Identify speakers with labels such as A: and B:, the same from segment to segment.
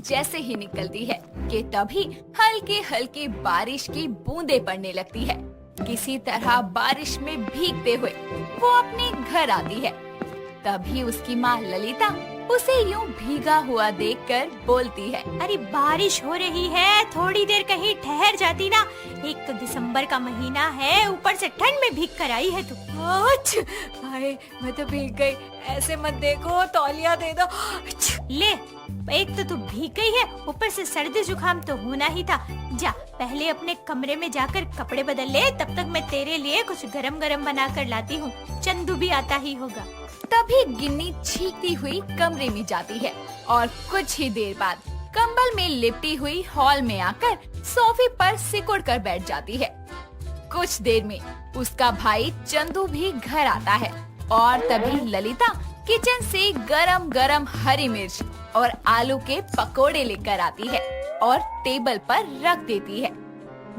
A: जैसे ही निकलती है कि तभी हल्की हल्की बारिश की बूंदें पड़ने लगती है। किसी तरह बारिश में भीगते हुए वो अपने घर आती है। तभी उसकी माँ ललिता उसे यूं भीगा हुआ देखकर बोलती है,
B: अरे बारिश हो रही है, थोड़ी देर कहीं ठहर जाती ना। एक तो दिसंबर का महीना है, ऊपर से ठंड में भीग कर आई है तू।
C: हाय मैं तो भीग गई, ऐसे मत देखो, तौलिया दे दो।
B: ले, एक तो तू भीग गई है, ऊपर से सर्दी जुकाम तो होना ही था। जा पहले अपने कमरे में जाकर कपड़े बदल ले, तब तक मैं तेरे लिए कुछ गरम गरम बना कर लाती हूँ। चंदू भी आता ही होगा।
A: तभी गिन्नी चीखती हुई कमरे में जाती है और कुछ ही देर बाद कंबल में लिपटी हुई हॉल में आकर सोफे पर सिकुड़ कर बैठ जाती है। कुछ देर में उसका भाई चंदू भी घर आता है और तभी ललिता किचन से गरम गरम हरी मिर्च और आलू के पकोड़े लेकर आती है और टेबल पर रख देती है,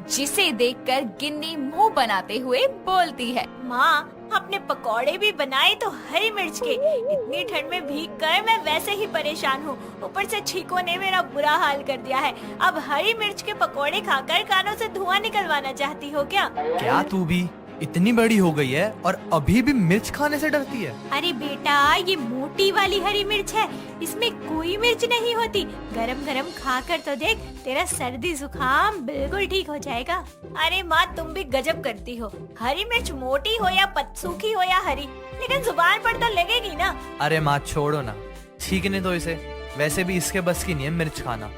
A: जिसे देखकर गिन्नी मुंह बनाते हुए बोलती है,
B: माँ आपने पकौड़े भी बनाए तो हरी मिर्च के। इतनी ठंड में भीग कर मैं वैसे ही परेशान हूँ, ऊपर से छींकों ने मेरा बुरा हाल कर दिया है। अब हरी मिर्च के पकौड़े खाकर कानों से धुआं निकलवाना चाहती हो क्या?
D: क्या तू भी इतनी बड़ी हो गई है और अभी भी मिर्च खाने से डरती है?
B: अरे बेटा, ये मोटी वाली हरी मिर्च है, इसमें कोई मिर्च नहीं होती। गरम गरम खाकर तो देख, तेरा सर्दी जुकाम बिल्कुल ठीक हो जाएगा। अरे माँ तुम भी गजब करती हो, हरी मिर्च मोटी हो या सूखी हो या हरी, लेकिन जुबान पर तो लगेगी ना।
D: अरे माँ छोड़ो ना, छींकने दो इसे, वैसे भी इसके बस की नहीं है मिर्च खाना।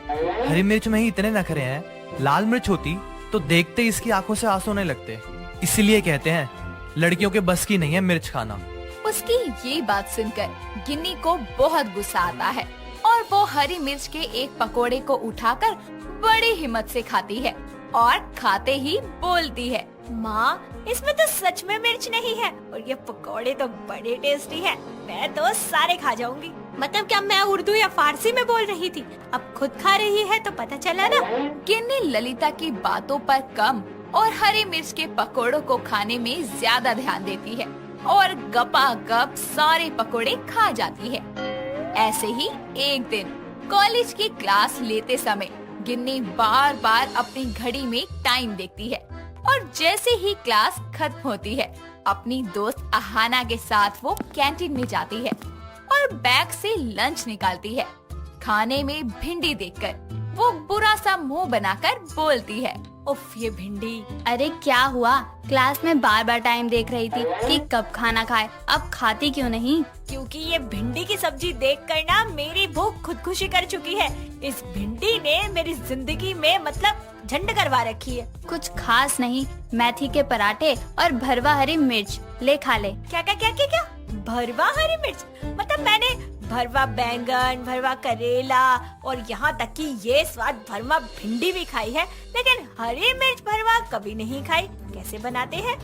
D: हरी मिर्च में ही इतने नखरे हैं, लाल मिर्च होती तो देखते ही इसकी आंखों से आंसू नहीं लगते। इसीलिए कहते हैं लड़कियों के बस की नहीं है मिर्च खाना।
A: उसकी ये बात सुनकर गिन्नी को बहुत गुस्सा आता है और वो हरी मिर्च के एक पकोड़े को उठाकर बड़ी हिम्मत से खाती है और खाते ही बोलती है,
B: माँ इसमें तो सच में मिर्च नहीं है और ये पकोड़े तो बड़े टेस्टी है, मैं तो सारे खा जाऊंगी। मतलब क्या मैं उर्दू या फारसी में बोल रही थी? अब खुद खा रही है तो पता चला ना।
A: गिन्नी ललिता की बातों पर कम और हरी मिर्च के पकोड़ों को खाने में ज्यादा ध्यान देती है और गपागप सारे पकोड़े खा जाती है। ऐसे ही एक दिन कॉलेज की क्लास लेते समय गिन्नी बार बार अपनी घड़ी में टाइम देखती है और जैसे ही क्लास खत्म होती है अपनी दोस्त अहाना के साथ वो कैंटीन में जाती है और बैग से लंच निकालती है। खाने में भिंडी देखकर वो बुरा सा मुंह बनाकर बोलती है,
B: उफ ये भिंडी।
E: अरे क्या हुआ? क्लास में बार बार टाइम देख रही थी कि कब खाना खाए, अब खाती क्यों नहीं?
B: क्योंकि ये भिंडी की सब्जी देखकर ना मेरी भूख खुदकुशी कर चुकी है। इस भिंडी ने मेरी जिंदगी में मतलब झंड करवा रखी है।
E: कुछ खास नहीं, मेथी के पराठे और भरवा हरी मिर्च, ले खा ले।
B: क्या क्या क्या क्या क्या? भरवा हरी मिर्च? मतलब मैंने भरवा बैंगन, भरवा करेला और यहाँ तक कि ये स्वाद भरवा भिंडी भी खाई है, लेकिन हरी मिर्च भरवा कभी नहीं खाई। कैसे बनाते हैं?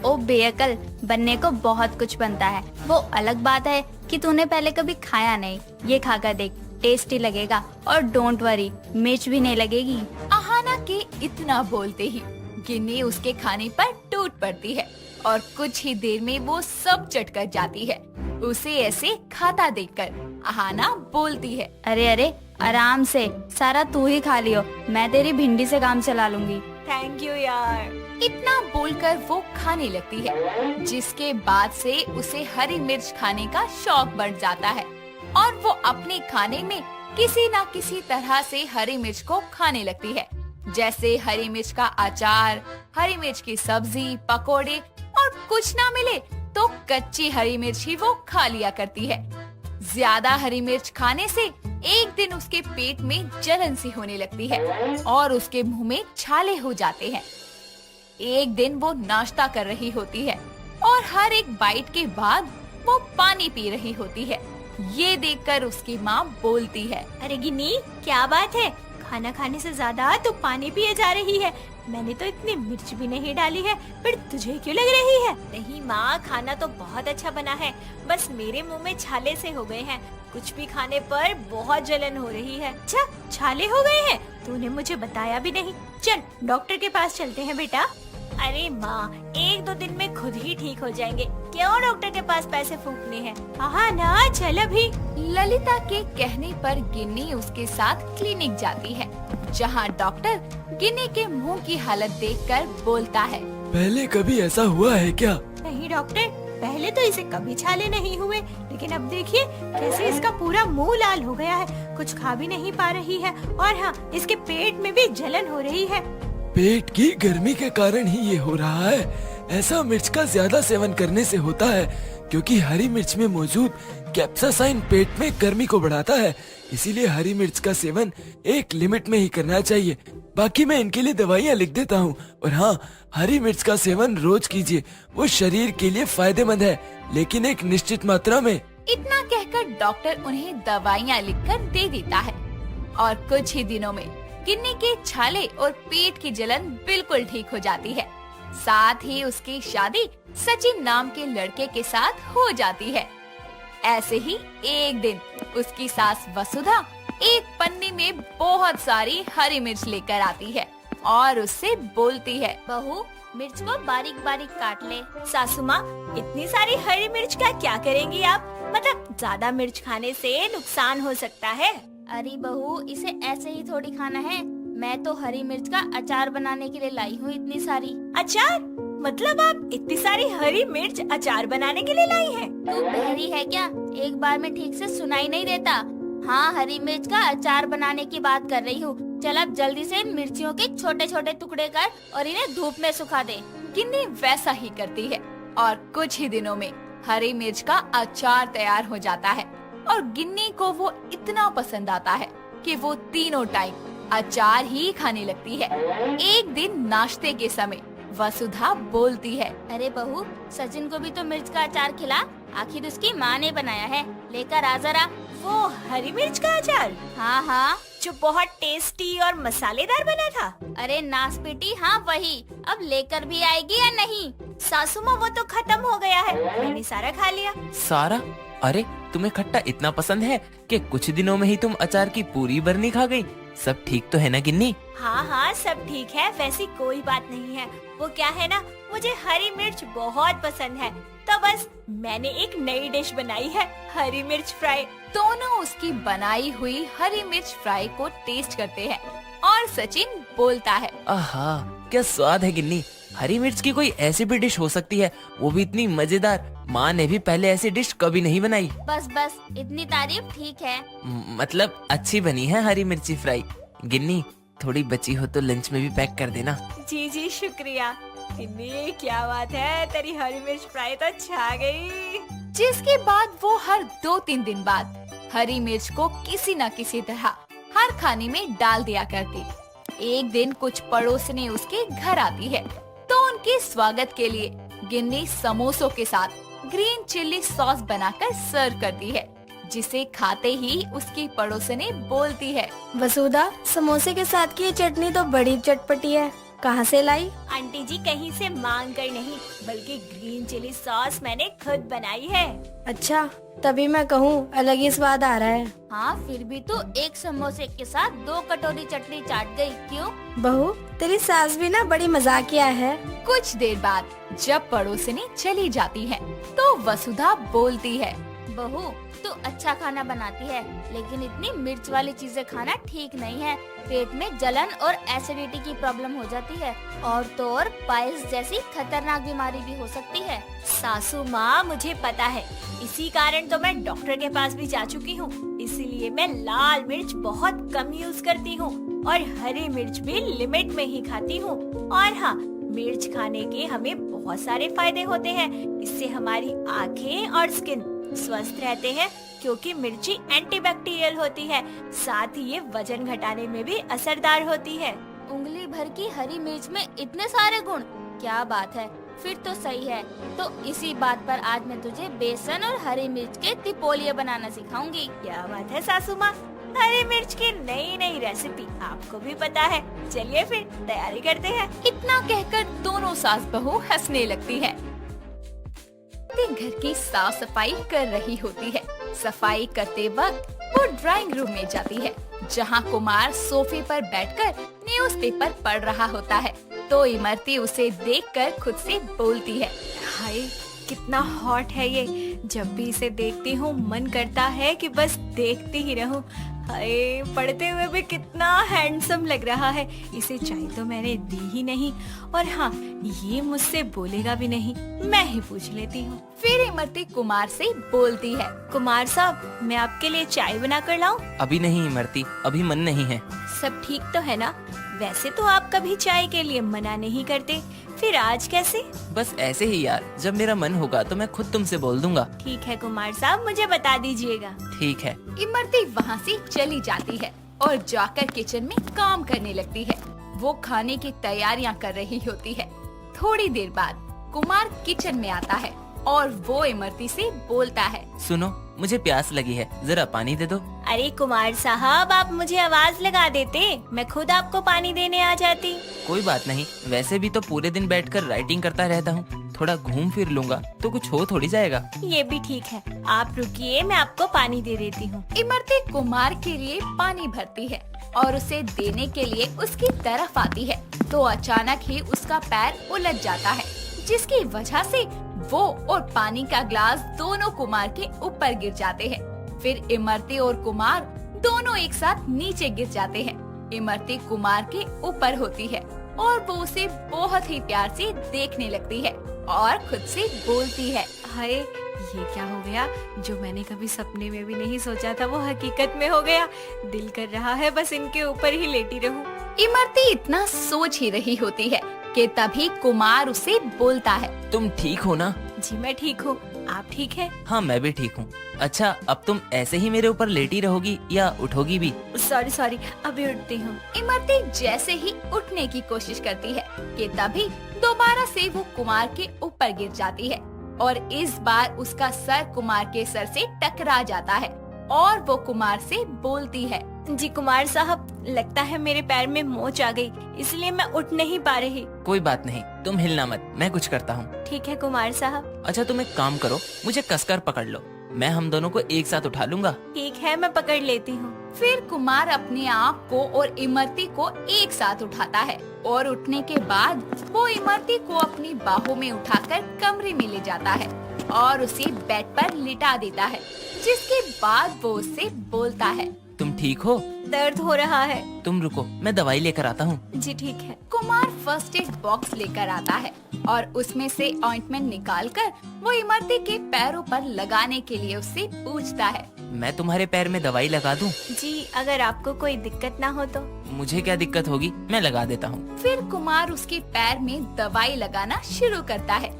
E: ओ बेअकल, बनने को बहुत कुछ बनता है, वो अलग बात है कि तूने पहले कभी खाया नहीं। ये खाकर देख, टेस्टी लगेगा और डोंट वरी, मिर्च भी नहीं लगेगी।
A: अहाना के इतना बोलते ही गिन्नी उसके खाने पर टूट पड़ती है और कुछ ही देर में वो सब चट कर जाती है। उसे ऐसे खाता देखकर अहाना बोलती है,
E: अरे अरे आराम से, सारा तू ही खा लियो, मैं तेरी भिंडी से काम चला लूंगी।
B: थैंक यू यार।
A: इतना बोलकर वो खाने लगती है, जिसके बाद से उसे हरी मिर्च खाने का शौक बढ़ जाता है और वो अपने खाने में किसी न किसी तरह से हरी मिर्च को खाने लगती है, जैसे हरी मिर्च का अचार, हरी मिर्च की सब्जी, पकोड़े और कुछ ना मिले तो कच्ची हरी मिर्च ही वो खा लिया करती है। ज्यादा हरी मिर्च खाने से एक दिन उसके पेट में जलन सी होने लगती है और उसके मुंह में छाले हो जाते हैं। एक दिन वो नाश्ता कर रही होती है और हर एक बाइट के बाद वो पानी पी रही होती है। ये देखकर उसकी माँ बोलती है,
B: अरे गिन्नी क्या बात है, खाना खाने से ज्यादा तू पानी पिए जा रही है। मैंने तो इतनी मिर्च भी नहीं डाली है, पर तुझे क्यों लग रही है? नहीं माँ, खाना तो बहुत अच्छा बना है, बस मेरे मुंह में छाले से हो गए हैं। कुछ भी खाने पर बहुत जलन हो रही है। अच्छा, छाले हो गए हैं? तूने मुझे बताया भी नहीं। चल डॉक्टर के पास चलते हैं बेटा। अरे माँ, 1-2 दिन में खुद ही ठीक हो जाएंगे, क्यों डॉक्टर के पास पैसे फूकने हैं? हाँ ना, चल अभी।
A: ललिता के कहने पर गिन्नी उसके साथ क्लिनिक जाती है, जहाँ डॉक्टर गिन्नी के मुंह की हालत देखकर बोलता है,
F: पहले कभी ऐसा हुआ है क्या?
B: नहीं डॉक्टर, पहले तो इसे कभी छाले नहीं हुए, लेकिन अब देखिए कैसे इसका पूरा मुंह लाल हो गया है, कुछ खा भी नहीं पा रही है, और हाँ, इसके पेट में भी जलन हो रही है।
F: पेट की गर्मी के कारण ही ये हो रहा है। ऐसा मिर्च का ज्यादा सेवन करने से होता है, क्योंकि हरी मिर्च में मौजूद कैप्साइसिन पेट में गर्मी को बढ़ाता है। इसीलिए हरी मिर्च का सेवन एक लिमिट में ही करना चाहिए। बाकी मैं इनके लिए दवाइयाँ लिख देता हूँ। और हाँ, हरी मिर्च का सेवन रोज कीजिए, वो शरीर के लिए फायदेमंद है, लेकिन एक निश्चित मात्रा में।
A: इतना कहकर डॉक्टर उन्हें दवाइयाँ लिखकर दे देता है और कुछ ही दिनों में गिन्नी के छाले और पेट की जलन बिल्कुल ठीक हो जाती है। साथ ही उसकी शादी सचिन नाम के लड़के के साथ हो जाती है। ऐसे ही एक दिन उसकी सास वसुधा एक पन्नी में बहुत सारी हरी मिर्च लेकर आती है और उससे बोलती है,
E: बहू मिर्च को बारीक बारीक काट ले।
B: सासू माँ, इतनी सारी हरी मिर्च का क्या करेंगी आप? मतलब ज्यादा मिर्च खाने से नुकसान हो सकता है।
E: अरे बहू, इसे ऐसे ही थोड़ी खाना है। मैं तो हरी मिर्च का अचार बनाने के लिए लाई हूँ इतनी सारी।
B: अचार? मतलब आप इतनी सारी हरी मिर्च अचार बनाने के लिए लाई हैं?
E: तू बहरी है क्या? एक बार में ठीक से सुनाई नहीं देता? हाँ, हरी मिर्च का अचार बनाने की बात कर रही हूँ। चल अब जल्दी से इन मिर्चियों के छोटे छोटे टुकड़े कर और इन्हें धूप में सुखा दे।
A: गिन्नी वैसा ही करती है और कुछ ही दिनों में हरी मिर्च का अचार तैयार हो जाता है और गिन्नी को वो इतना पसंद आता है कि वो तीनों टाइम अचार ही खाने लगती है। एक दिन नाश्ते के समय वसुधा बोलती है,
E: अरे बहू, सचिन को भी तो मिर्च का अचार खिला, आखिर उसकी माँ ने बनाया है, लेकर आ जरा।
B: वो हरी मिर्च का अचार?
E: हाँ हाँ,
B: जो बहुत टेस्टी और मसालेदार बना था।
E: अरे नासपीटी, हाँ वही। अब लेकर भी आएगी या नहीं?
B: सासू माँ, वो तो खत्म हो गया है, मैंने सारा खा लिया।
G: सारा? अरे तुम्हें खट्टा इतना पसंद है कि कुछ दिनों में ही तुम अचार की पूरी बरनी खा गई। सब ठीक तो है ना गिन्नी?
B: हाँ हाँ, सब ठीक है, वैसी कोई बात नहीं है। वो क्या है ना, मुझे हरी मिर्च बहुत पसंद है, तो बस मैंने एक नई डिश बनाई है, हरी मिर्च फ्राई।
A: दोनों उसकी बनाई हुई हरी मिर्च फ्राई को टेस्ट करते हैं और सचिन बोलता है,
G: आहा, क्या स्वाद है गिन्नी। हरी मिर्च की कोई ऐसी भी डिश हो सकती है, वो भी इतनी मजेदार। माँ ने भी पहले ऐसी डिश कभी नहीं बनाई।
E: बस बस, इतनी तारीफ ठीक है।
G: मतलब अच्छी बनी है हरी मिर्ची फ्राई। गिन्नी, थोड़ी बची हो तो लंच में भी पैक कर देना।
B: जी जी, शुक्रिया। गिन्नी, क्या बात है, तेरी हरी मिर्च फ्राई तो छा गई।
A: जिसके बाद वो हर 2-3 दिन बाद हरी मिर्च को किसी न किसी तरह हर खाने में डाल दिया करती। एक दिन कुछ पड़ोसनी उसके घर आती है तो उनके स्वागत के लिए गिन्नी समोसों के साथ ग्रीन चिल्ली सॉस बनाकर सर्व करती है, जिसे खाते ही उसकी पड़ोसनी बोलती है,
H: वसुधा, समोसे के साथ की ये चटनी तो बड़ी चटपटी है, कहाँ से लाई?
B: आंटी जी, कहीं से मांग कर नहीं, बल्कि ग्रीन चिली सॉस मैंने खुद बनाई है।
H: अच्छा, तभी मैं कहूँ अलग ही स्वाद आ रहा है।
E: हाँ, फिर भी तो एक समोसे के साथ 2 कटोरी चटनी चाट गई, क्यों?
H: बहू, तेरी सास भी ना बड़ी मजाकिया है।
A: कुछ देर बाद जब पड़ोसनी चली जाती है तो वसुधा बोलती है,
E: बहू, तू अच्छा खाना बनाती है, लेकिन इतनी मिर्च वाली चीजें खाना ठीक नहीं है। पेट में जलन और एसिडिटी की प्रॉब्लम हो जाती है, और तो और पाइल्स जैसी खतरनाक बीमारी भी हो सकती है।
B: सासू माँ, मुझे पता है, इसी कारण तो मैं डॉक्टर के पास भी जा चुकी हूँ। इसीलिए मैं लाल मिर्च बहुत कम यूज करती हूँ और हरी मिर्च भी लिमिट में ही खाती हूँ। और हाँ, मिर्च खाने के हमें बहुत सारे फायदे होते हैं। इससे हमारी आँखें और स्किन स्वस्थ रहते हैं, क्योंकि मिर्ची एंटीबैक्टीरियल होती है। साथ ही ये वजन घटाने में भी असरदार होती है।
E: उंगली भर की हरी मिर्च में इतने सारे गुण, क्या बात है। फिर तो सही है। तो इसी बात पर आज मैं तुझे बेसन और हरी मिर्च के तिपोलिये बनाना सिखाऊंगी।
B: क्या बात है सासू माँ, हरी मिर्च की नई नई रेसिपी आपको भी पता है। चलिए फिर तैयारी करते हैं।
A: इतना कहकर दोनों सास बहू हंसने लगती है। घर की साफ सफाई कर रही होती है। सफाई करते वक्त वो ड्राइंग रूम में जाती है, जहाँ कुमार सोफे पर बैठकर न्यूज़पेपर पढ़ रहा होता है। तो इमरती उसे देखकर खुद से बोलती है,
C: हाय कितना हॉट है ये। जब भी इसे देखती हूँ मन करता है कि बस देखती ही रहूं। हाय पढ़ते हुए भी कितना हैंडसम लग रहा है। इसे चाय तो मैंने दी ही नहीं, और हाँ ये मुझसे बोलेगा भी नहीं, मैं ही पूछ लेती हूँ।
A: फिर इमरती कुमार से बोलती है,
B: कुमार साहब, मैं आपके लिए चाय बना कर लाऊं?
G: अभी नहीं इमरती, अभी मन नहीं है।
B: सब ठीक तो है ना? वैसे तो आप कभी चाय के लिए मना नहीं करते, फिर आज कैसे?
G: बस ऐसे ही यार, जब मेरा मन होगा तो मैं खुद तुमसे बोल दूंगा।
B: ठीक है कुमार साहब, मुझे बता दीजिएगा।
G: ठीक है।
A: इमरती वहाँ से चली जाती है और जाकर किचन में काम करने लगती है। वो खाने की तैयारियां कर रही होती है। थोड़ी देर बाद कुमार किचन में आता है और वो इमरती से बोलता है,
G: सुनो, मुझे प्यास लगी है, जरा पानी दे दो।
B: अरे कुमार साहब, आप मुझे आवाज लगा देते, मैं खुद आपको पानी देने आ जाती।
G: कोई बात नहीं, वैसे भी तो पूरे दिन बैठकर राइटिंग करता रहता हूँ, थोड़ा घूम फिर लूंगा तो कुछ हो थोड़ी जाएगा।
B: ये भी ठीक है, आप रुकिए, मैं आपको पानी दे देती हूँ।
A: इमरती कुमार के लिए पानी भरती है और उसे देने के लिए उसकी तरफ आती है तो अचानक ही उसका पैर उलझ जाता है, जिसकी वजह से वो और पानी का ग्लास दोनों कुमार के ऊपर गिर जाते हैं। फिर इमरती और कुमार दोनों एक साथ नीचे गिर जाते हैं। इमरती कुमार के ऊपर होती है और वो उसे बहुत ही प्यार से देखने लगती है और खुद से बोलती है,
C: हाय ये क्या हो गया? जो मैंने कभी सपने में भी नहीं सोचा था वो हकीकत में हो गया। दिल कर रहा है बस इनके ऊपर ही लेटी रहूं।
A: इमरती इतना सोच ही रही होती है कि तभी कुमार उसे बोलता है,
G: तुम ठीक हो ना?
C: जी मैं ठीक हूँ, आप ठीक है?
G: हाँ मैं भी ठीक हूँ। अच्छा, अब तुम ऐसे ही मेरे ऊपर लेटी रहोगी या उठोगी भी?
C: सॉरी अभी उठती हूँ।
A: इमरती जैसे ही उठने की कोशिश करती है कि तभी दोबारा से वो कुमार के ऊपर गिर जाती है और इस बार उसका सर कुमार के सर से टकरा जाता है और वो कुमार से बोलती है,
B: जी कुमार साहब, लगता है मेरे पैर में मोच आ गई, इसलिए मैं उठ नहीं पा रही।
G: कोई बात नहीं, तुम हिलना मत, मैं कुछ करता हूँ।
B: ठीक है कुमार साहब।
G: अच्छा तुम एक काम करो, मुझे कसकर पकड़ लो, मैं हम दोनों को एक साथ उठा लूंगा।
B: ठीक है, मैं पकड़ लेती हूँ।
A: फिर कुमार अपने आप को और इमरती को एक साथ उठाता है और उठने के बाद वो इमरती को अपनी बाहों में उठाकर कमरे में ले जाता है और उसे बेड पर लिटा देता है, जिसके बाद वो उससे बोलता है,
G: तुम ठीक हो?
B: दर्द हो रहा है।
G: तुम रुको, मैं दवाई लेकर आता हूँ।
B: जी ठीक है।
A: कुमार फर्स्ट एड बॉक्स लेकर आता है और उसमें से ऑइंटमेंट निकालकर वो इमरती के पैरों पर लगाने के लिए उससे पूछता है,
G: मैं तुम्हारे पैर में दवाई लगा दूं?
B: जी अगर आपको कोई दिक्कत ना हो तो।
G: मुझे क्या दिक्कत होगी, मैं लगा देता हूँ।
A: फिर कुमार उसके पैर में दवाई लगाना शुरू करता है।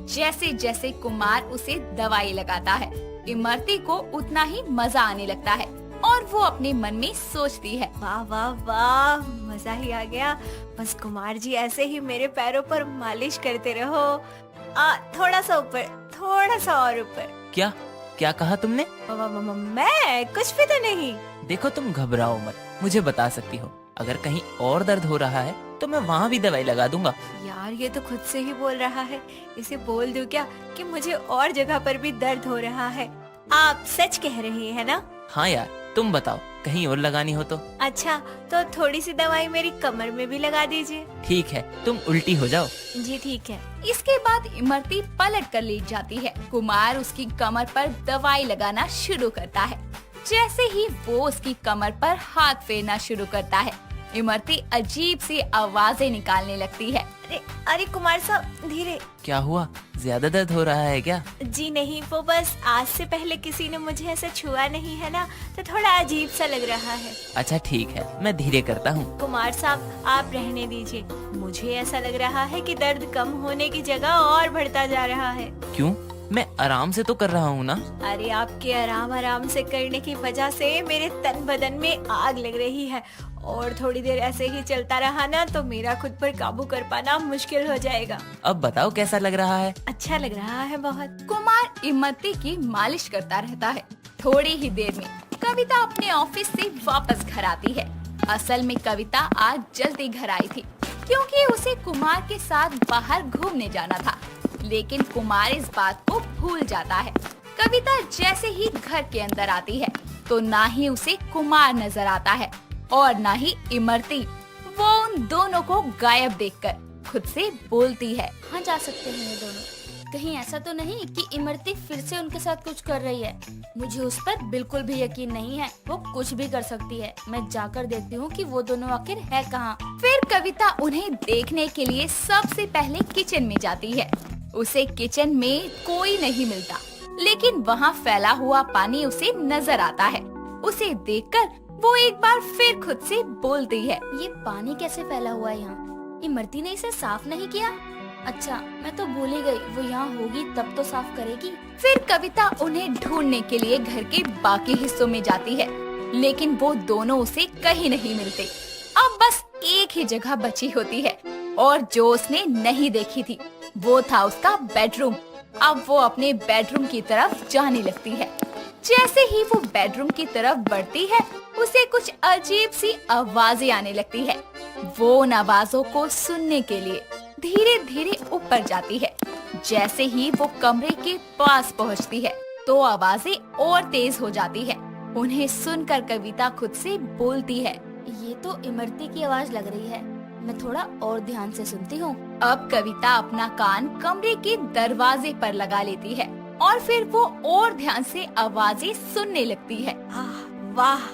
A: जैसे जैसे कुमार उसे दवाई लगाता है, इमरती को उतना ही मजा आने लगता है और वो अपने मन में सोचती है,
C: वाह वाह वाह, मजा ही आ गया। बस कुमार जी ऐसे ही मेरे पैरों पर मालिश करते रहो। थोड़ा सा ऊपर, थोड़ा सा और ऊपर।
G: क्या क्या कहा तुमने?
C: मैं कुछ भी तो नहीं।
G: देखो तुम घबराओ मत, मुझे बता सकती हो, अगर कहीं और दर्द हो रहा है तो मैं वहाँ भी दवाई लगा दूंगा।
C: यार ये तो खुद से ही बोल रहा है, इसे बोल दूं क्या कि मुझे और जगह पर भी दर्द हो रहा है?
B: आप सच कह रहे हैं ना?
G: हाँ यार, तुम बताओ, कहीं और लगानी हो तो?
B: अच्छा, तो थोड़ी सी दवाई मेरी कमर में भी लगा दीजिए।
G: ठीक है, तुम उल्टी हो जाओ।
B: जी ठीक है।
A: इसके बाद इमरती पलट कर लेट जाती है। कुमार उसकी कमर पर दवाई लगाना शुरू करता है। जैसे ही वो उसकी कमर पर हाथ फेरना शुरू करता है, इमरती अजीब सी आवाजें निकालने लगती है।
B: अरे कुमार साहब धीरे।
G: क्या हुआ, ज्यादा दर्द हो रहा है क्या?
B: जी नहीं, वो बस आज से पहले किसी ने मुझे ऐसे छुआ नहीं है ना, तो थोड़ा अजीब सा लग रहा है।
G: अच्छा ठीक है, मैं धीरे करता हूँ।
B: कुमार साहब आप रहने दीजिए, मुझे ऐसा लग रहा है कि दर्द कम होने की जगह और बढ़ता जा रहा है।
G: क्यों? मैं आराम से तो कर रहा हूँ ना।
C: अरे आपके आराम से करने की वजह से मेरे तन बदन में आग लग रही है और थोड़ी देर ऐसे ही चलता रहा ना तो मेरा खुद पर काबू कर पाना मुश्किल हो जाएगा।
G: अब बताओ कैसा लग रहा है?
C: अच्छा लग रहा है बहुत।
A: कुमार इमरती की मालिश करता रहता है। थोड़ी ही देर में कविता अपने ऑफिस से वापस घर आती है। असल में कविता आज जल्दी घर आई थी क्योंकि उसे कुमार के साथ बाहर घूमने जाना था, लेकिन कुमार इस बात को भूल जाता है। कविता जैसे ही घर के अंदर आती है तो ना ही उसे कुमार नजर आता है और ना ही इमरती। वो उन दोनों को गायब देखकर खुद से बोलती है।
E: कहाँ जा सकते हैं ये दोनों? कहीं ऐसा तो नहीं कि इमरती फिर से उनके साथ कुछ कर रही है? मुझे उस पर बिल्कुल भी यकीन नहीं है, वो कुछ भी कर सकती है। मैं जाकर देखती हूँ कि वो दोनों आखिर है कहाँ।
A: फिर कविता उन्हें देखने के लिए सबसे पहले किचन में जाती है। उसे किचन में कोई नहीं मिलता, लेकिन वहाँ फैला हुआ पानी उसे नजर आता है। उसे देखकर वो एक बार फिर खुद से बोलती है,
E: ये पानी कैसे फैला हुआ है यहाँ? इमरती ने इसे साफ नहीं किया? अच्छा, मैं तो भूल ही गई, वो यहाँ होगी तब तो साफ करेगी।
A: फिर कविता उन्हें ढूंढने के लिए घर के बाकी हिस्सों में जाती है, लेकिन वो दोनों उसे कहीं नहीं मिलते। अब बस एक ही जगह बची होती है, और जो उसने नहीं देखी थी वो था उसका बेडरूम। अब वो अपने बेडरूम की तरफ जाने लगती है। जैसे ही वो बेडरूम की तरफ बढ़ती है, उसे कुछ अजीब सी आवाजें आने लगती है। वो उन आवाजों को सुनने के लिए धीरे धीरे ऊपर जाती है। जैसे ही वो कमरे के पास पहुंचती है, तो आवाजें और तेज हो जाती है। उन्हें सुनकर कविता खुद से बोलती है,
E: ये तो इमरती की आवाज लग रही है, मैं थोड़ा और ध्यान से सुनती हूँ।
A: अब कविता अपना कान कमरे के दरवाजे पर लगा लेती है और फिर वो और ध्यान से आवाजें सुनने लगती है।
C: वाह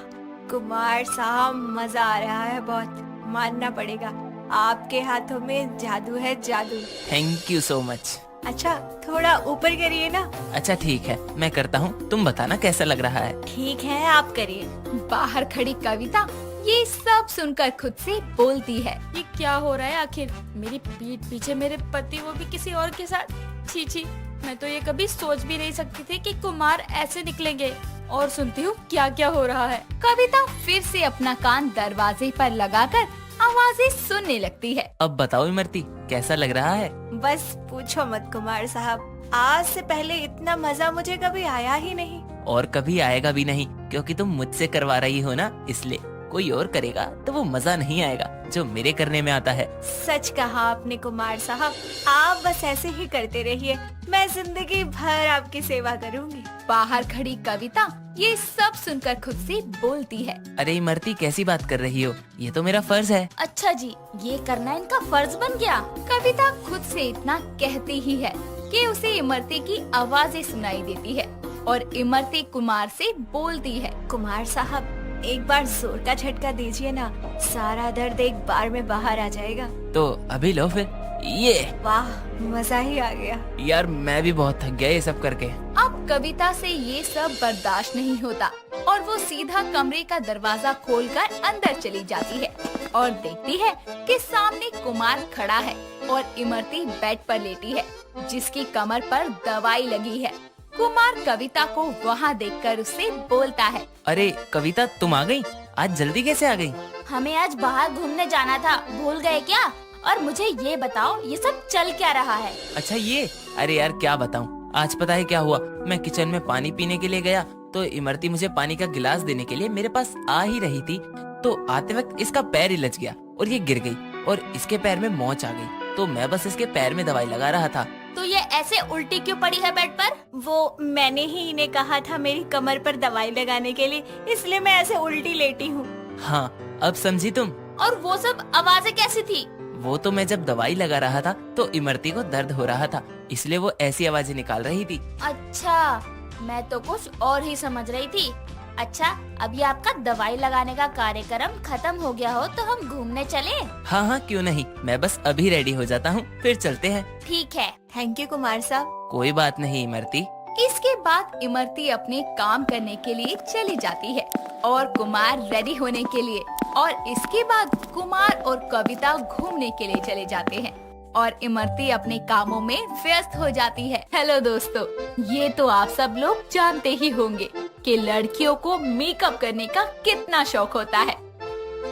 C: कुमार साहब, मजा आ रहा है बहुत, मानना पड़ेगा। आपके हाथों में जादू है, जादू।
G: Thank you so much.
C: अच्छा, थोड़ा ऊपर करिए ना।
G: अच्छा ठीक है, मैं करता हूँ, तुम बताना कैसा लग रहा है।
C: ठीक है, आप करिए।
A: बाहर खड़ी कविता ये सब सुनकर खुद से बोलती है,
B: ये क्या हो रहा है आखिर? मेरी पीठ पीछे मेरे पति, वो भी किसी और के साथ। छी छी, मैं तो ये कभी सोच भी नहीं सकती थी कि कुमार ऐसे निकलेंगे। और सुनती हूँ क्या क्या हो रहा है।
A: कविता फिर से अपना कान दरवाजे पर लगाकर आवाजें सुनने लगती है।
G: अब बताओ इमरती, कैसा लग रहा है?
C: बस पूछो मत कुमार साहब, आज से पहले इतना मजा मुझे कभी आया ही नहीं।
G: और कभी आएगा भी नहीं, क्योंकि तुम मुझसे करवा रही हो ना, इसलिए। कोई और करेगा तो वो मजा नहीं आएगा जो मेरे करने में आता है।
C: सच कहा आपने कुमार साहब, आप बस ऐसे ही करते रहिए, मैं जिंदगी भर आपकी सेवा करूंगी।
A: बाहर खड़ी कविता ये सब सुनकर खुद से बोलती है,
G: अरे इमरती, कैसी बात कर रही हो? ये तो मेरा फर्ज है।
E: अच्छा जी, ये करना इनका फर्ज बन गया।
A: कविता खुद से इतना कहती ही है कि उसे इमरती की आवाजें सुनाई देती है और इमरती कुमार से बोलती है,
C: कुमार साहब एक बार जोर का झटका दीजिए ना, सारा दर्द एक बार में बाहर आ जाएगा।
G: तो अभी लो फिर। ये
C: वाह, मजा ही आ गया।
G: यार, मैं भी बहुत थक गया ये सब करके।
A: अब कविता से ये सब बर्दाश्त नहीं होता और वो सीधा कमरे का दरवाजा खोलकर अंदर चली जाती है और देखती है कि सामने कुमार खड़ा है और इमरती बेड पर लेटी है, जिसकी कमर पर दवाई लगी है। कुमार कविता को वहाँ देखकर उससे बोलता है,
G: अरे कविता, तुम आ गई? आज जल्दी कैसे आ गई?
E: हमें आज बाहर घूमने जाना था, भूल गए क्या? और मुझे ये बताओ, ये सब चल क्या रहा है?
G: अच्छा ये, अरे यार क्या बताऊं, आज पता है क्या हुआ? मैं किचन में पानी पीने के लिए गया तो इमरती मुझे पानी का गिलास देने के लिए मेरे पास आ ही रही थी, तो आते वक्त इसका पैर ही लग गया और ये गिर गई और इसके पैर में मोच आ गई, तो मैं बस इसके पैर में दवाई लगा रहा था।
E: तो ये ऐसे उल्टी क्यों पड़ी है बेड पर?
C: वो मैंने ही इन्हें कहा था मेरी कमर पर दवाई लगाने के लिए, इसलिए मैं ऐसे उल्टी लेटी हूँ।
G: हाँ, अब समझी तुम?
E: और वो सब आवाजें कैसी थी?
G: वो तो मैं जब दवाई लगा रहा था तो इमरती को दर्द हो रहा था, इसलिए वो ऐसी आवाजें निकाल रही थी।
E: अच्छा, मैं तो कुछ और ही समझ रही थी। अच्छा, अभी आपका दवाई लगाने का कार्यक्रम खत्म हो गया हो तो हम घूमने चले?
G: हाँ हाँ, क्यों नहीं, मैं बस अभी रेडी हो जाता हूँ, फिर चलते हैं।
E: ठीक है।
C: थैंक यू कुमार साहब।
G: कोई बात नहीं इमरती।
A: इसके बाद इमरती अपने काम करने के लिए चली जाती है और कुमार रेडी होने के लिए, और इसके बाद कुमार और कविता घूमने के लिए चले जाते हैं और इमरती अपने कामों में व्यस्त हो जाती है। हेलो दोस्तों, ये तो आप सब लोग जानते ही होंगे कि लड़कियों को मेकअप करने का कितना शौक होता है।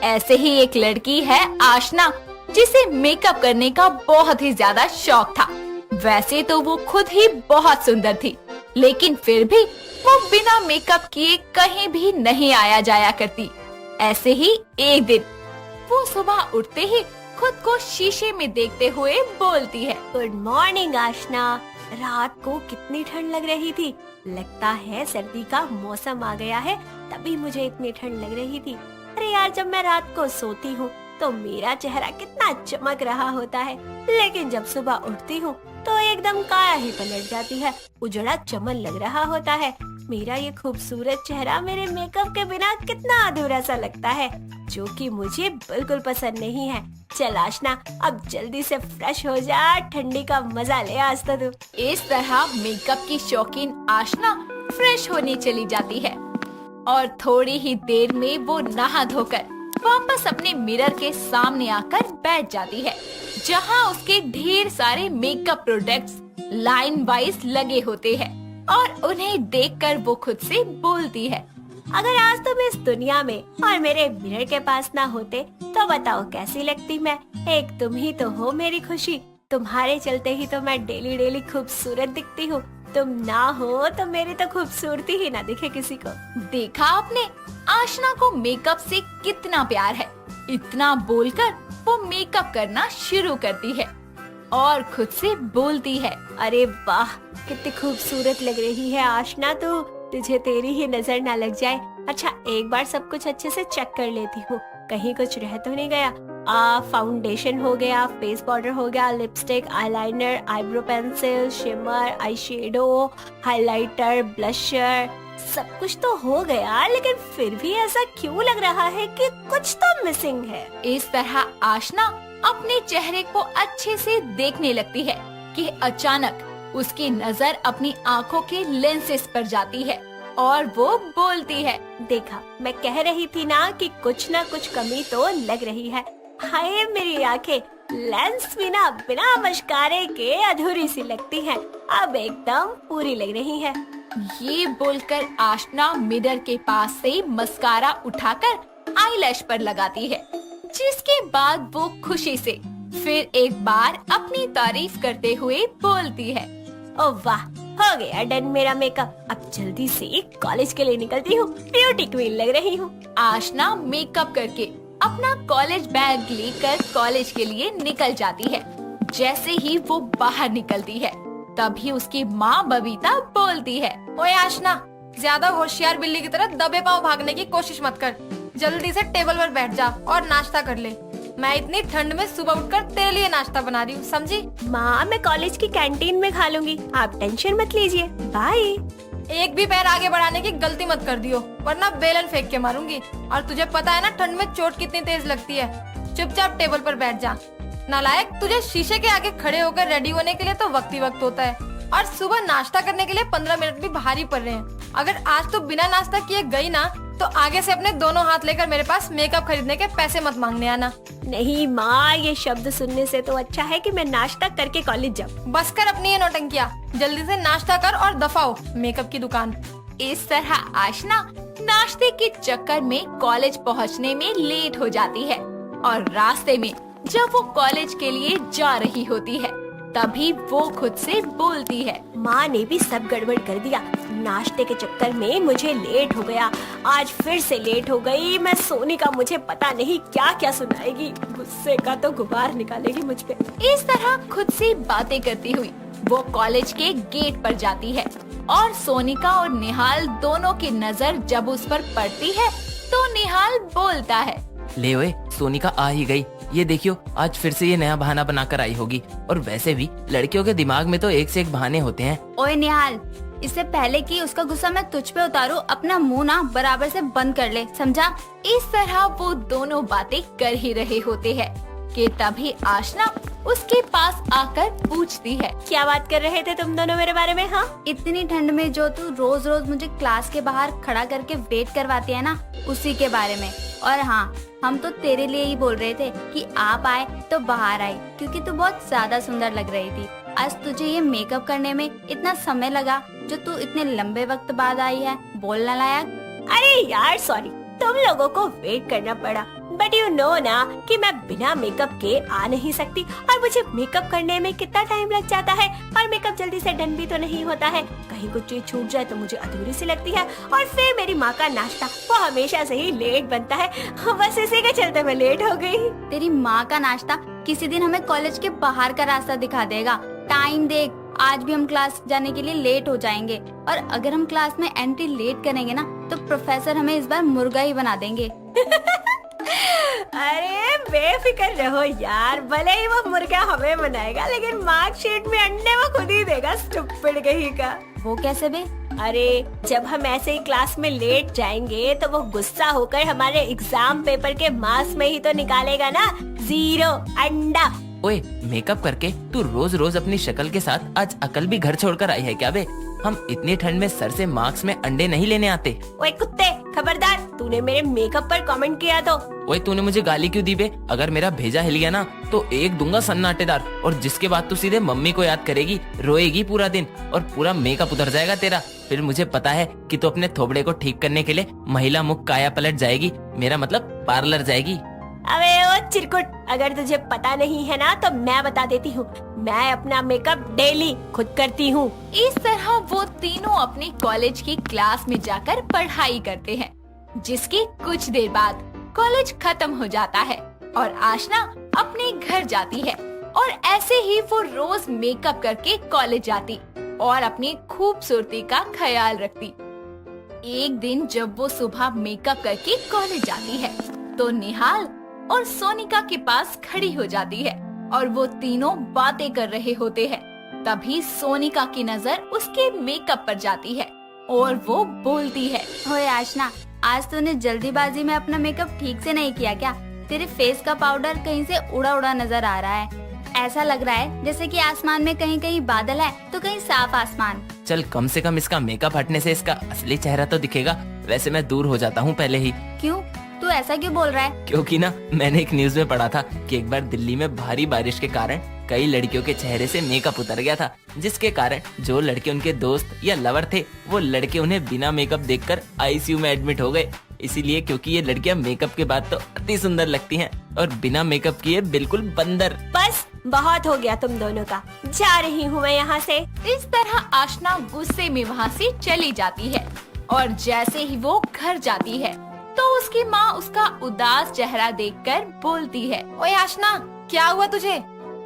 A: ऐसे ही एक लड़की है आशना, जिसे मेकअप करने का बहुत ही ज्यादा शौक था। वैसे तो वो खुद ही बहुत सुंदर थी, लेकिन फिर भी वो बिना मेकअप किए कहीं भी नहीं आया जाया करती। ऐसे ही एक दिन वो सुबह उठते ही खुद को शीशे में देखते हुए बोलती है,
C: गुड मॉर्निंग आशना। रात को कितनी ठंड लग रही थी, लगता है सर्दी का मौसम आ गया है, तभी मुझे इतनी ठंड लग रही थी। अरे यार, जब मैं रात को सोती हूँ
B: तो मेरा चेहरा कितना चमक रहा होता है, लेकिन जब सुबह उठती हूँ तो एकदम काया ही पलट जाती है, उजड़ा चमन लग रहा होता है। मेरा ये खूबसूरत चेहरा मेरे मेकअप के बिना कितना अधूरा सा लगता है, जो कि मुझे बिल्कुल पसंद नहीं है। चल आशना, अब जल्दी से फ्रेश हो जा, ठंडी का मजा ले आज तो तू।
A: इस तरह मेकअप की शौकीन आशना फ्रेश होने चली जाती है और थोड़ी ही देर में वो नहा धोकर वापस अपने मिरर के सामने आकर बैठ जाती है, जहां उसके ढेर सारे मेकअप प्रोडक्ट्स लाइन वाइज लगे होते हैं और उन्हें देखकर वो खुद से बोलती है,
B: अगर आज तुम इस दुनिया में और मेरे मिरर के पास ना होते तो बताओ कैसी लगती मैं। एक तुम ही तो हो मेरी खुशी, तुम्हारे चलते ही तो मैं डेली डेली खूबसूरत दिखती हूँ। तुम ना हो तो मेरी तो खूबसूरती ही ना दिखे किसी को।
A: देखा आपने आशना को मेकअप से कितना प्यार है। इतना बोलकर वो मेकअप करना शुरू करती है और खुद से बोलती है,
B: अरे वाह, कितनी खूबसूरत लग रही है आशना तू, तुझे तेरी ही नजर ना लग जाए। अच्छा, एक बार सब कुछ अच्छे से चेक कर लेती हूँ, कहीं कुछ रह तो नहीं गया। फाउंडेशन हो गया, फेस पाउडर हो गया, lipstick, eyeliner, eyebrow pencil, shimmer, eye shadow, highlighter, blusher, सब कुछ तो हो गया, लेकिन फिर भी ऐसा क्यों लग रहा है कि कुछ तो मिसिंग है।
A: इस तरह आशना अपने चेहरे को अच्छे से देखने लगती है कि अचानक उसकी नजर अपनी आँखों के लेंसेस पर जाती है और वो बोलती है,
B: देखा, मैं कह रही थी ना कि कुछ ना कुछ कमी तो लग रही है। हाय मेरी आंखें, लेंस बिना मस्कारे के अधूरी सी लगती हैं, अब एकदम पूरी लग रही है।
A: ये बोलकर आशना मिरर के पास से मस्कारा उठाकर आईलैश पर लगाती है, जिसके बाद वो खुशी से फिर एक बार अपनी तारीफ करते हुए बोलती है,
B: ओ वाह, हो गया डन मेरा मेकअप, अब जल्दी से कॉलेज के लिए निकलती हूँ, ब्यूटी क्वीन लग रही हूँ।
A: आशना मेकअप करके अपना कॉलेज बैग लेकर कॉलेज के लिए निकल जाती है। जैसे ही वो बाहर निकलती है तभी उसकी माँ बबीता बोलती है,
I: ओए आशना, ज्यादा होशियार बिल्ली की तरह दबे पांव भागने की कोशिश मत कर, जल्दी से टेबल पर बैठ जा और नाश्ता कर ले। मैं इतनी ठंड में सुबह उठकर तेरे लिए नाश्ता बना रही हूँ, समझी?
B: माँ, मैं कॉलेज की कैंटीन में खा लूंगी, आप टेंशन मत लीजिए, बाय।
I: एक भी पैर आगे बढ़ाने की गलती मत कर दियो, वरना बेलन फेंक के मारूंगी। और तुझे पता है ना ठंड में चोट कितनी तेज लगती है। चुपचाप टेबल पर बैठ जा। नालायक, तुझे शीशे के आगे खड़े होकर रेडी होने के लिए तो वक्त ही वक्त होता है, और सुबह नाश्ता करने के लिए 15 मिनट भी भारी पड़ रहे हैं। अगर आज तो बिना नाश्ता किए गई ना, तो आगे से अपने दोनों हाथ लेकर मेरे पास मेकअप खरीदने के पैसे मत मांगने आना।
B: नहीं माँ, ये शब्द सुनने से तो अच्छा है कि मैं नाश्ता करके कॉलेज जाऊँ।
I: बस कर अपनी ये नौटंकियाँ, जल्दी से नाश्ता कर और दफाओ मेकअप की दुकान।
A: इस तरह आशना नाश्ते के चक्कर में कॉलेज पहुंचने में लेट हो जाती है और रास्ते में जब वो कॉलेज के लिए जा रही होती है तभी वो खुद से बोलती है,
B: माँ ने भी सब गड़बड़ कर दिया, नाश्ते के चक्कर में मुझे लेट हो गया, आज फिर से लेट हो गई। मैं सोनी का मुझे पता नहीं क्या क्या सुनाएगी, गुस्से का तो गुबार निकालेगी मुझ पे।
A: इस तरह खुद से बातें करती हुई वो कॉलेज के गेट पर जाती है और सोनिका और निहाल दोनों की नजर जब उस पर पड़ती है तो निहाल बोलता है,
G: ले ओए, सोनिका आ ही गई। ये देखियो, आज फिर से ये नया बहाना बनाकर आई होगी। और वैसे भी लड़कियों के दिमाग में तो एक से एक बहाने होते हैं।
E: ओए निहाल, इससे पहले कि उसका गुस्सा मैं तुझ पे उतारूं, अपना मुंह ना बराबर से बंद कर ले, समझा?
A: इस तरह वो दोनों बातें कर ही रहे होते हैं कि तभी आशना उसके पास आकर पूछती है,
B: क्या बात कर रहे थे तुम दोनों मेरे बारे में? हाँ,
E: इतनी ठंड में जो तू रोज रोज मुझे क्लास के बाहर खड़ा करके वेट करवाती है ना, उसी के बारे में। और हाँ, हम तो तेरे लिए ही बोल रहे थे कि आप आए तो बाहर आए, क्योंकि तू बहुत ज्यादा सुंदर लग रही थी। आज तुझे ये मेकअप करने में इतना समय लगा जो तू इतने लंबे वक्त बाद आई है, बोलना लायक।
B: अरे यार सॉरी, तुम लोगों को वेट करना पड़ा, बट यू नो ना कि मैं बिना मेकअप के आ नहीं सकती, और मुझे मेकअप करने में कितना टाइम लग जाता है, और मेकअप जल्दी से डन भी तो नहीं होता है। कहीं कुछ चीज छूट जाए तो मुझे अधूरी सी लगती है, और फिर मेरी माँ का नाश्ता वो हमेशा से ही लेट बनता है, बस इसी के चलते मैं लेट हो गई।
E: तेरी माँ का नाश्ता किसी दिन हमें कॉलेज के बाहर का रास्ता दिखा देगा। टाइम देख, आज भी हम क्लास जाने के लिए लेट हो जाएंगे, और अगर हम क्लास में एंट्री लेट करेंगे ना तो प्रोफेसर हमें इस बार मुर्गा ही बना देंगे।
B: अरे बेफिक्र रहो यार, भले ही वो मुर्गा हमें बनाएगा लेकिन मार्कशीट में अंडे वो खुद ही देगा, स्टूपिड कहीं का।
E: वो कैसे बे?
B: अरे जब हम ऐसे ही क्लास में लेट जाएंगे तो वो गुस्सा होकर हमारे एग्जाम पेपर के मार्क्स में ही तो निकालेगा ना 0 अंडा।
G: ओए मेकअप करके तू रोज रोज अपनी शक्ल के साथ आज अकल भी घर छोड़कर आई है क्या बे? हम इतनी ठंड में सर से मार्क्स में अंडे नहीं लेने आते।
B: ओए कुत्ते, खबरदार, तूने मेरे मेकअप पर कमेंट किया तो।
G: ओए तूने मुझे गाली क्यों दी बे? अगर मेरा भेजा हिल गया ना तो एक दूंगा सन्नाटेदार, और जिसके बाद तू सीधे मम्मी को याद करेगी, रोएगी पूरा दिन और पूरा मेकअप उतर जाएगा तेरा। फिर मुझे पता है कि तू अपने थोबड़े को ठीक करने के लिए महिला मुख काया पलट जाएगी, मेरा मतलब पार्लर जाएगी।
B: अबे ओ चिरकुट, अगर तुझे पता नहीं है ना तो मैं बता देती हूँ, मैं अपना मेकअप डेली खुद करती हूँ।
A: इस तरह वो तीनों अपनी कॉलेज की क्लास में जाकर पढ़ाई करते हैं, जिसके कुछ देर बाद कॉलेज खत्म हो जाता है और आशना अपने घर जाती है। और ऐसे ही वो रोज मेकअप करके कॉलेज जाती और अपनी खूबसूरती का ख्याल रखती। एक दिन जब वो सुबह मेकअप करके कॉलेज जाती है तो निहाल और सोनिका के पास खड़ी हो जाती है और वो तीनों बातें कर रहे होते हैं। तभी सोनिका की नजर उसके मेकअप पर जाती है और वो बोलती है,
E: ओए आशना, आज तूने जल्दीबाजी में अपना मेकअप ठीक से नहीं किया क्या? तेरे फेस का पाउडर कहीं से उड़ा उड़ा नजर आ रहा है। ऐसा लग रहा है जैसे कि आसमान में कहीं कहीं बादल है तो कहीं साफ आसमान।
G: चल कम से कम इसका मेकअप हटने से इसका असली चेहरा तो दिखेगा। वैसे मैं दूर हो जाता हूँ पहले ही।
E: क्यों? तू ऐसा क्यों बोल रहा है?
G: क्योंकि ना मैंने एक न्यूज में पढ़ा था कि एक बार दिल्ली में भारी बारिश के कारण कई लड़कियों के चेहरे से मेकअप उतर गया था, जिसके कारण जो लड़के उनके दोस्त या लवर थे वो लड़के उन्हें बिना मेकअप देखकर आईसीयू में एडमिट हो गए। इसीलिए क्योंकि ये लड़कियां मेकअप के बाद तो अति सुंदर लगती हैं और बिना मेकअप किए बिल्कुल बंदर।
B: बस बहुत हो गया तुम दोनों का, जा रही हूँ मैं यहाँ से।
A: इस तरह आशना गुस्से में वहाँ से चली जाती है और जैसे ही वो घर जाती है तो उसकी माँ उसका उदास चेहरा देखकर बोलती है,
I: ओए आशना, क्या हुआ तुझे?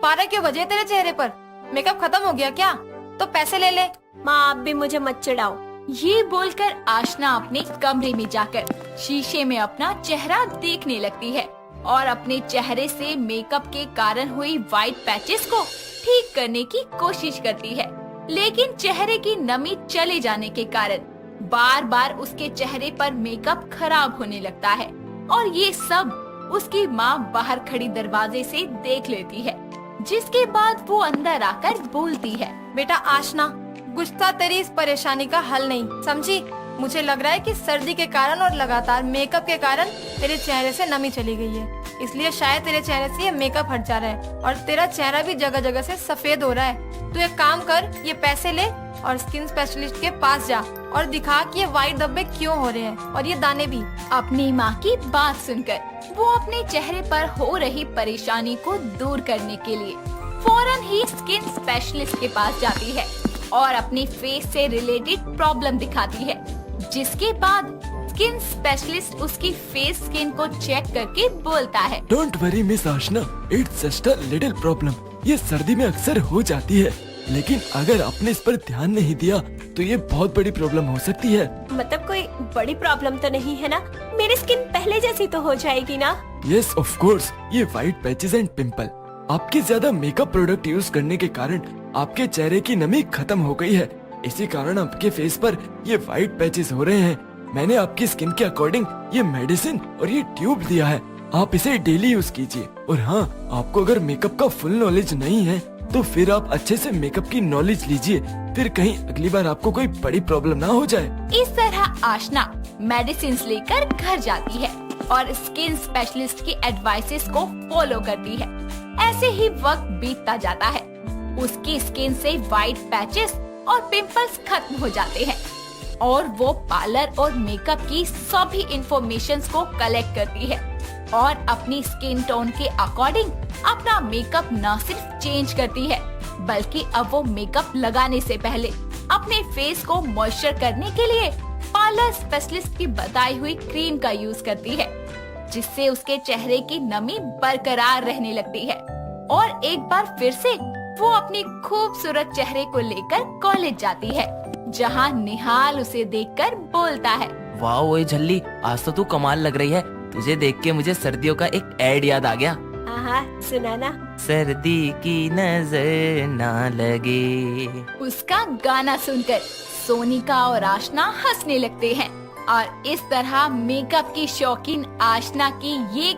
I: 12 क्यों बजे तेरे चेहरे पर? मेकअप खत्म हो गया क्या? तो पैसे ले ले।
B: माँ आप भी मुझे मत चिढ़ाओ।
A: ये बोलकर आशना अपने कमरे में जाकर शीशे में अपना चेहरा देखने लगती है और अपने चेहरे से मेकअप के कारण हुई व्हाइट पैचेस को ठीक करने की कोशिश करती है, लेकिन चेहरे की नमी चले जाने के कारण बार बार उसके चेहरे पर मेकअप खराब होने लगता है और ये सब उसकी माँ बाहर खड़ी दरवाजे से देख लेती है, जिसके बाद वो अंदर आकर बोलती है,
I: बेटा आशना, गुस्सा तेरी इस परेशानी का हल नहीं, समझी? मुझे लग रहा है कि सर्दी के कारण और लगातार मेकअप के कारण तेरे चेहरे से नमी चली गई है, इसलिए शायद तेरे चेहरे से ये मेकअप हट जा रहा है और तेरा चेहरा भी जगह जगह से सफेद हो रहा है। तू एक काम कर, ये पैसे ले और स्किन स्पेशलिस्ट के पास जा और दिखा कि ये व्हाइट धब्बे क्यों हो रहे हैं और ये दाने भी।
A: अपनी माँ की बात सुनकर वो अपने चेहरे पर हो रही परेशानी को दूर करने के लिए फौरन ही स्किन स्पेशलिस्ट के पास जाती है और अपनी फेस से रिलेटेड प्रॉब्लम दिखाती है, जिसके बाद स्किन स्पेशलिस्ट उसकी फेस स्किन को चेक करके बोलता है,
F: don't worry miss Aashna, it's just a little problem. ये सर्दी में अक्सर हो जाती है, लेकिन अगर आपने इस पर ध्यान नहीं दिया तो ये बहुत बड़ी प्रॉब्लम हो सकती है।
B: मतलब कोई बड़ी प्रॉब्लम तो नहीं है ना? मेरी स्किन पहले जैसी तो हो जाएगी ना?
F: यस ऑफ कोर्स, ये व्हाइट पैचेस एंड पिंपल आपके ज्यादा मेकअप प्रोडक्ट यूज करने के कारण आपके चेहरे की नमी खत्म हो गई है, इसी कारण आपके फेस पर ये व्हाइट पैचेस हो रहे हैं। मैंने आपकी स्किन के अकॉर्डिंग ये मेडिसिन और ये ट्यूब दिया है, आप इसे डेली यूज कीजिए। और हाँ, आपको अगर मेकअप का फुल नॉलेज नहीं है तो फिर आप अच्छे से मेकअप की नॉलेज लीजिए, फिर कहीं अगली बार आपको कोई बड़ी प्रॉब्लम ना हो जाए।
A: इस तरह आशना मेडिसिन लेकर घर जाती है और स्किन स्पेशलिस्ट की एडवाइसेस को फॉलो करती है। ऐसे ही वक्त बीतता जाता है, उसकी स्किन से व्हाइट पैचेस और पिंपल्स खत्म हो जाते हैं और वो पार्लर और मेकअप की सभी इंफॉर्मेशंस को कलेक्ट करती है और अपनी स्किन टोन के अकॉर्डिंग अपना मेकअप न सिर्फ चेंज करती है, बल्कि अब वो मेकअप लगाने से पहले अपने फेस को मॉइस्चर करने के लिए पार्लर स्पेशलिस्ट की बताई हुई क्रीम का यूज करती है, जिससे उसके चेहरे की नमी बरकरार रहने लगती है और एक बार फिर से वो अपनी खूबसूरत चेहरे को लेकर कॉलेज जाती है, जहाँ निहाल उसे देखकर बोलता है,
G: वाह ओए झल्ली, आज तो तू कमाल लग रही है। तुझे देख के मुझे सर्दियों का एक ऐड याद आ गया।
B: हाँ सुनाना।
G: सर्दी की नजर ना लगे।
A: उसका गाना सुनकर सोनिका और आशना हंसने लगते हैं और इस तरह मेकअप की शौकीन आशना की ये